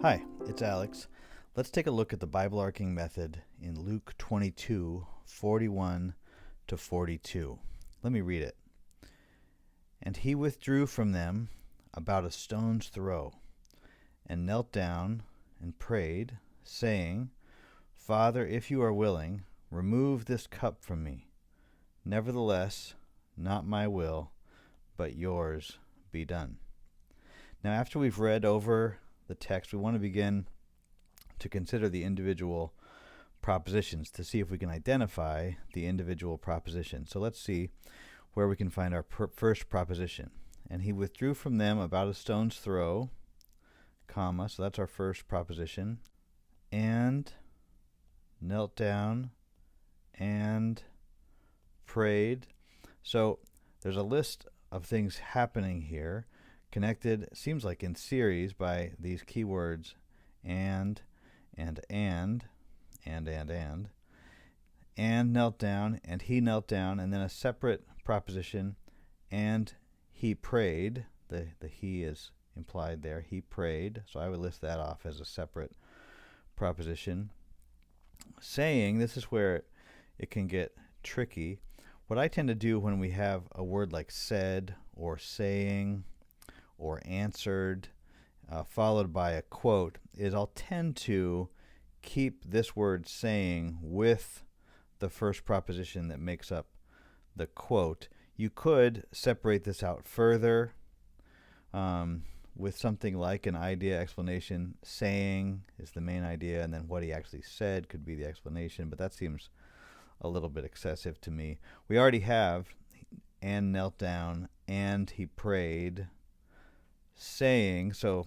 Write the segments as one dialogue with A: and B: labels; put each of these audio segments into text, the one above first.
A: Hi, it's Alex. Let's take a look at the Bible arcing method in Luke 22:41 to 42. Let me read it. And he withdrew from them about a stone's throw, and knelt down and prayed, saying, Father, if you are willing, remove this cup from me. Nevertheless, not my will, but yours be done. Now, after we've read over the text, we want to begin to consider the individual propositions to see if we can identify the individual proposition. So let's see where we can find our first proposition. And he withdrew from them about a stone's throw, comma, so that's our first proposition, and knelt down and prayed. So there's a list of things happening here, connected, seems like in series, by these keywords and knelt down, and he knelt down, and then a separate proposition, and he prayed. The he is implied there. He prayed, so I would list that off as a separate proposition. Saying, this is where it can get tricky. What I tend to do when we have a word like said or saying or answered followed by a quote is I'll tend to keep this word saying with the first proposition that makes up the quote. You could separate this out further with something like an idea explanation. Saying is the main idea, and then what he actually said could be the explanation, but that seems a little bit excessive to me. We already have and knelt down and he prayed. Saying, so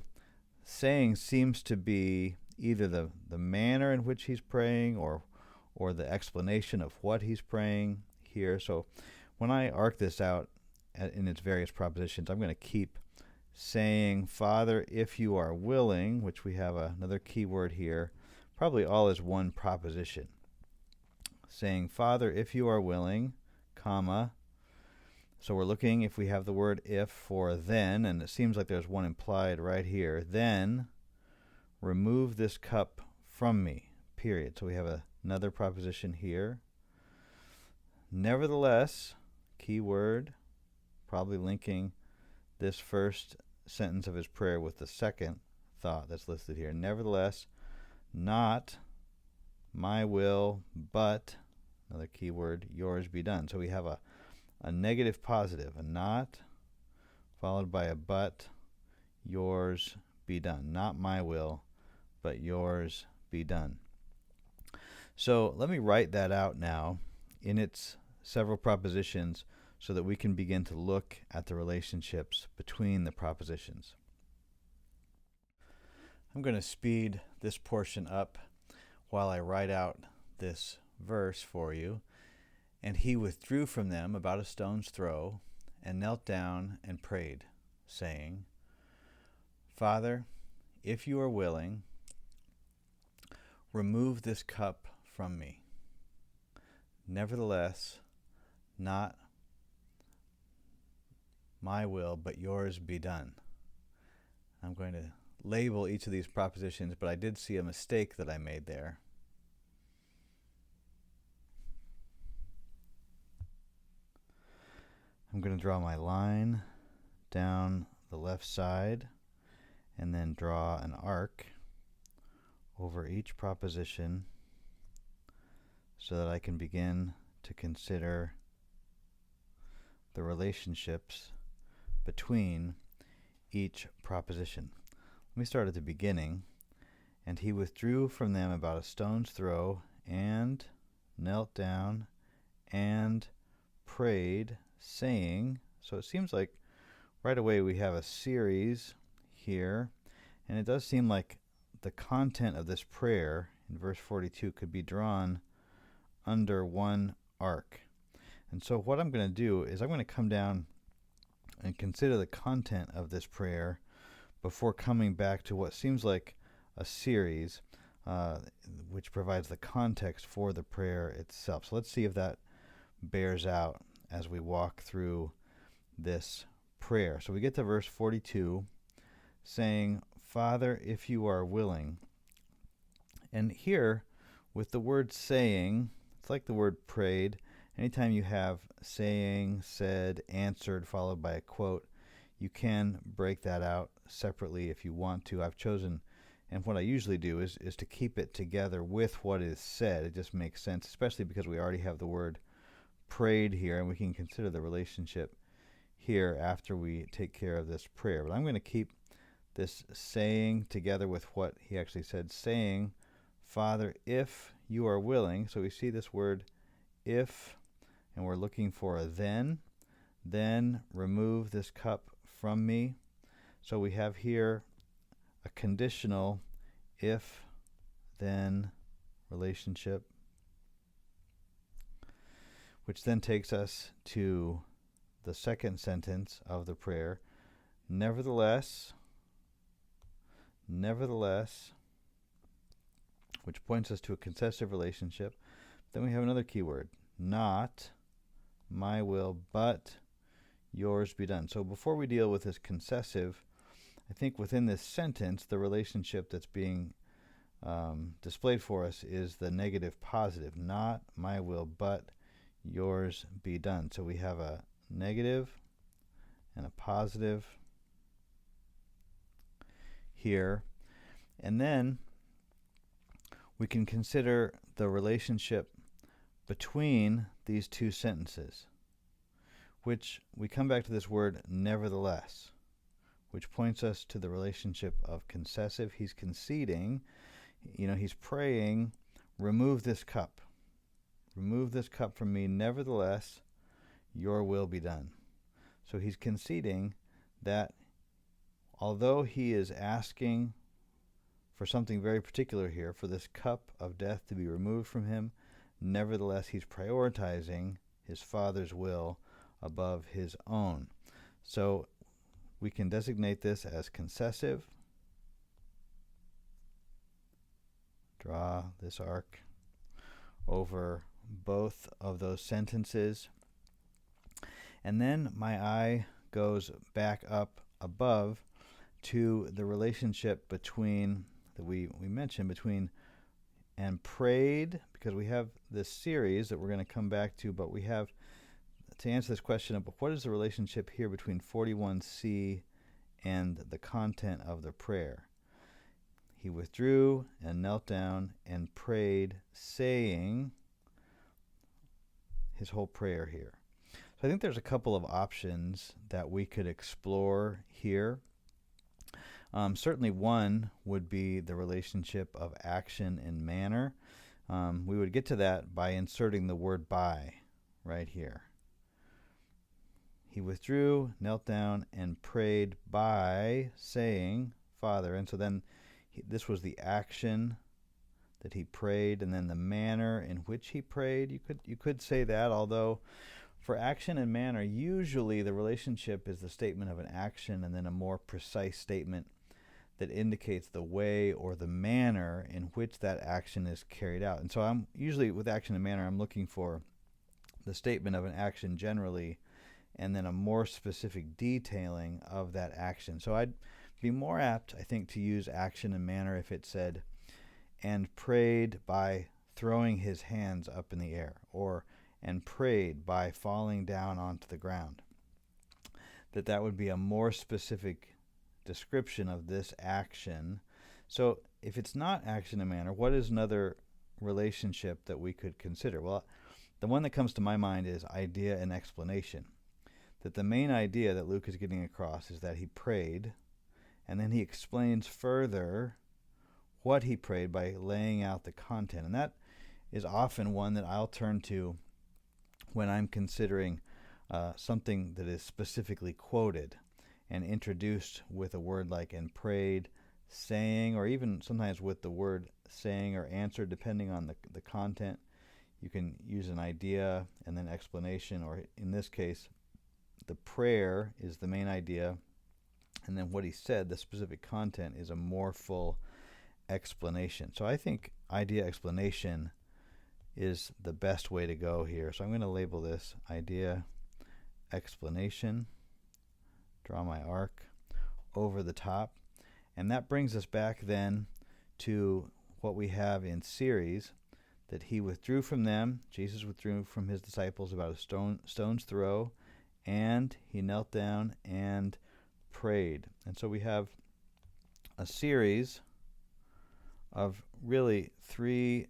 A: saying seems to be either the manner in which he's praying or the explanation of what he's praying here. So when I arc this out in its various propositions, I'm going to keep saying, Father, if you are willing, which we have another key word here, probably all as one proposition. Saying, Father, if you are willing, comma. So we're looking if we have the word if for then, and it seems like there's one implied right here. Then remove this cup from me, period. So we have another proposition here. Nevertheless, key word, probably linking this first sentence of his prayer with the second thought that's listed here. Nevertheless, not my will, but, another key word, yours be done. So we have a negative positive, a not, followed by a but, yours be done. Not my will, but yours be done. So let me write that out now in its several propositions so that we can begin to look at the relationships between the propositions. I'm going to speed this portion up while I write out this verse for you. And he withdrew from them about a stone's throw, and knelt down and prayed, saying, Father, if you are willing, remove this cup from me. Nevertheless, not my will, but yours be done. I'm going to label each of these propositions, but I did see a mistake that I made there. I'm going to draw my line down the left side and then draw an arc over each proposition so that I can begin to consider the relationships between each proposition. Let me start at the beginning. And he withdrew from them about a stone's throw and knelt down and prayed, saying, so it seems like right away we have a series here, and it does seem like the content of this prayer in verse 42 could be drawn under one arc. And so what I'm going to do is I'm going to come down and consider the content of this prayer before coming back to what seems like a series which provides the context for the prayer itself. So let's see if that bears out as we walk through this prayer. So we get to verse 42 saying, Father, if you are willing. And here, with the word saying, it's like the word prayed. Anytime you have saying, said, answered, followed by a quote, you can break that out separately if you want to. I've chosen, and what I usually do is to keep it together with what is said. It just makes sense, especially because we already have the word prayed here, and we can consider the relationship here after we take care of this prayer. But I'm going to keep this saying together with what he actually said, saying, Father, if you are willing. So we see this word if, and we're looking for a then remove this cup from me. So we have here a conditional if then relationship, which then takes us to the second sentence of the prayer. Nevertheless, which points us to a concessive relationship. Then we have another key word, not my will, but yours be done. So before we deal with this concessive, I think within this sentence, the relationship that's being displayed for us is the negative positive, not my will, but yours be done. So we have a negative and a positive here. And then we can consider the relationship between these two sentences, which we come back to this word nevertheless, which points us to the relationship of concessive. He's conceding, he's praying, remove this cup. Remove this cup from me, nevertheless, your will be done. So he's conceding that although he is asking for something very particular here, for this cup of death to be removed from him, nevertheless, he's prioritizing his Father's will above his own. So we can designate this as concessive. Draw this arc over both of those sentences. And then my eye goes back up above to the relationship between, that we mentioned, between and prayed, because we have this series that we're going to come back to, but we have to answer this question of what is the relationship here between 41C and the content of the prayer. He withdrew and knelt down and prayed, saying his whole prayer here. So I think there's a couple of options that we could explore here. Certainly one would be the relationship of action and manner. We would get to that by inserting the word by right here. He withdrew, knelt down, and prayed by saying, Father. And so then this was the action that he prayed, and then the manner in which he prayed. You could say that, although for action and manner, usually the relationship is the statement of an action and then a more precise statement that indicates the way or the manner in which that action is carried out. And so I'm usually, with action and manner, I'm looking for the statement of an action generally and then a more specific detailing of that action. So I'd be more apt, I think, to use action and manner if it said, and prayed by throwing his hands up in the air, or and prayed by falling down onto the ground. That would be a more specific description of this action. So if it's not action and manner, what is another relationship that we could consider? Well, the one that comes to my mind is idea and explanation. That the main idea that Luke is getting across is that he prayed, and then he explains further what he prayed by laying out the content. And that is often one that I'll turn to when I'm considering something that is specifically quoted and introduced with a word like and prayed, saying, or even sometimes with the word saying or answered, depending on the content. You can use an idea and then explanation, or in this case, the prayer is the main idea, and then what he said, the specific content, is a more full explanation. So I think idea explanation is the best way to go here. So I'm going to label this idea explanation, draw my arc over the top, And that brings us back then to what we have in series, that he withdrew from them, Jesus withdrew from his disciples about a stone's throw, and he knelt down and prayed. And so we have a series of really three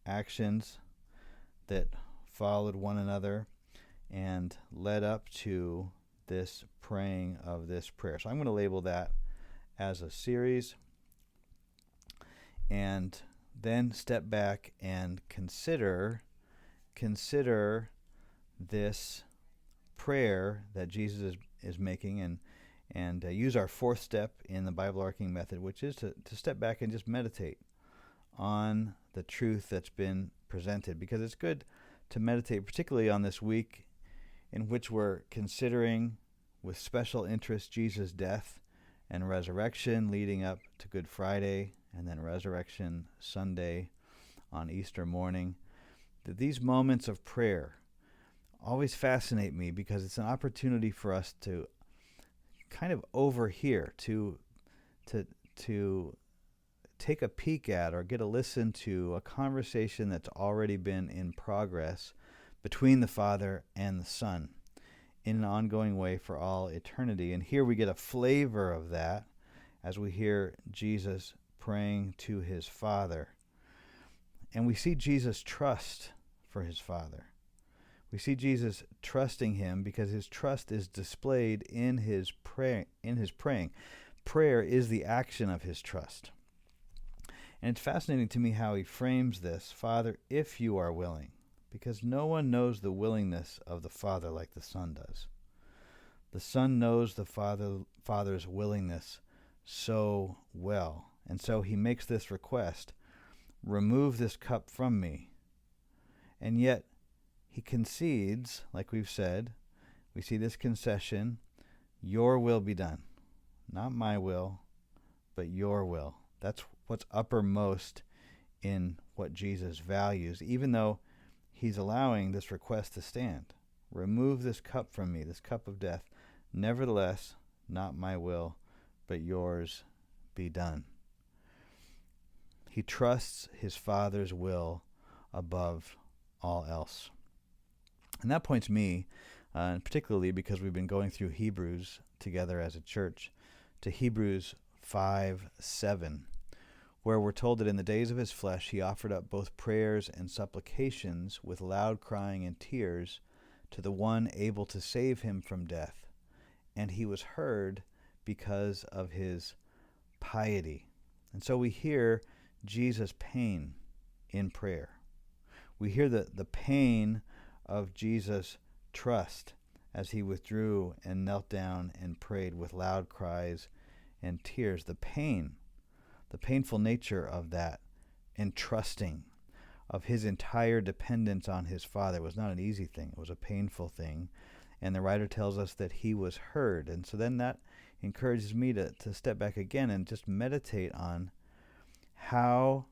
A: actions that followed one another and led up to this praying of this prayer. So I'm going to label that as a series, and then step back and consider this prayer that Jesus is making, and use our fourth step in the Bible arcing method, which is to step back and just meditate on the truth that's been presented, because it's good to meditate, particularly on this week in which we're considering with special interest Jesus' death and resurrection leading up to Good Friday, and then Resurrection Sunday on Easter morning. That these moments of prayer always fascinate me, because it's an opportunity for us to kind of overhear, to take a peek at or get a listen to a conversation that's already been in progress between the Father and the Son in an ongoing way for all eternity. And here we get a flavor of that as we hear Jesus praying to his Father. And we see Jesus' trust for his Father. We see Jesus trusting him because his trust is displayed in his praying. Prayer is the action of his trust. And it's fascinating to me how he frames this, Father, if you are willing, because no one knows the willingness of the Father like the Son does. The Son knows the Father's willingness so well. And so he makes this request, remove this cup from me. And yet he concedes, like we've said, we see this concession, your will be done. Not my will, but your will. That's what's uppermost in what Jesus values, even though he's allowing this request to stand. Remove this cup from me, this cup of death. Nevertheless, not my will, but yours be done. He trusts his Father's will above all else. And that points me, and particularly because we've been going through Hebrews together as a church, to Hebrews 5:7, where we're told that in the days of his flesh he offered up both prayers and supplications with loud crying and tears to the one able to save him from death. And he was heard because of his piety. And so we hear Jesus' pain in prayer. We hear the pain of Jesus' trust as he withdrew and knelt down and prayed with loud cries and tears. The painful nature of that entrusting of his entire dependence on his Father was not an easy thing. It was a painful thing. And the writer tells us that he was heard. And so then that encourages me to step back again and just meditate on how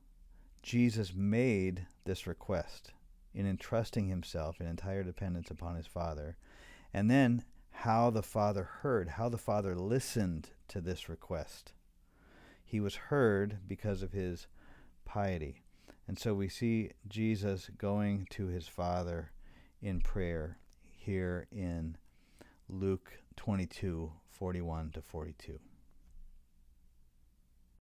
A: Jesus made this request in entrusting himself in entire dependence upon his Father, and then how the Father heard, how the Father listened to this request. He was heard because of his piety. And so we see Jesus going to his Father in prayer here in Luke 22:41-42.